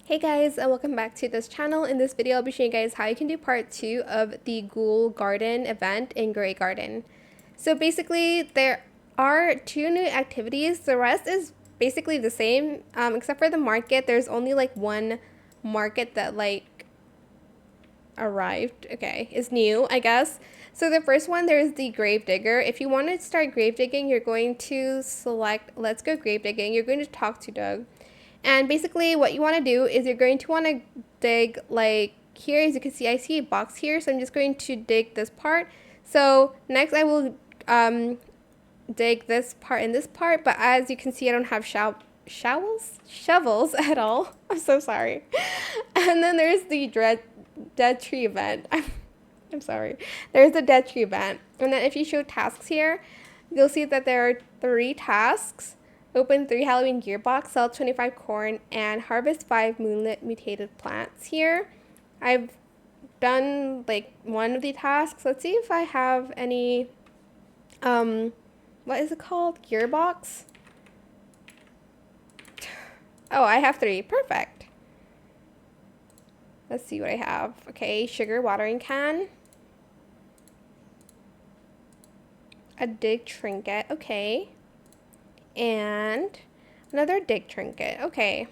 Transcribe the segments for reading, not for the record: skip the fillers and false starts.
Hey guys, and welcome back to this channel. In this video, I'll be showing you guys how you can do part 2 of the Ghoul Garden event in Ghoul Garden. So basically, there are 2 new activities. The rest is basically the same, except for the market. There's only like one market that arrived. Okay, is new, I guess. So the first one, there's the Gravedigger. If you want to start grave digging, you're going to select Let's Go Grave Digging. You're going to talk to Doug. And basically what you want to do is you're going to want to dig like here. As you can see, I see a box here, so I'm just going to dig this part. So next I will dig this part and this part, but as you can see, I don't have shovels at all. I'm so sorry. And then there's the dead tree event. I'm sorry. There's the dead tree event. And then if you show tasks here, you'll see that there are 3 tasks. Open 3 Halloween gearbox, sell 25 corn, and harvest 5 moonlit mutated plants here. I've done like one of the tasks. Let's see if I have any, what is it called? Gearbox? Oh, I have 3. Perfect. Let's see what I have. Okay, sugar watering can. A dig trinket. Okay. And another dig trinket. Okay,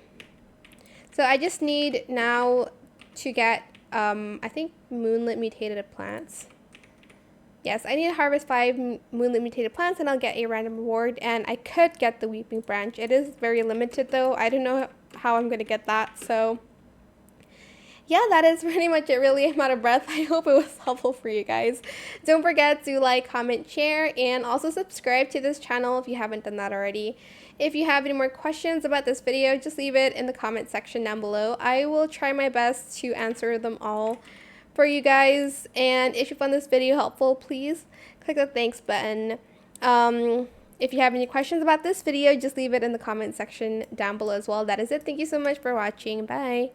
so I just need now to get I think moonlit mutated plants. Yes, I need to harvest 5 moonlit mutated plants and I'll get a random reward, and I could get the weeping branch. It is very limited though. I don't know how I'm gonna get that. So yeah, that is pretty much it. Really, I'm out of breath. I hope it was helpful for you guys. Don't forget to like, comment, share, and also subscribe to this channel if you haven't done that already. If you have any more questions about this video, just leave it in the comment section down below. I will try my best to answer them all for you guys. And if you found this video helpful, please click the thanks button. If you have any questions about this video, just leave it in the comment section down below as well. That is it. Thank you so much for watching. Bye.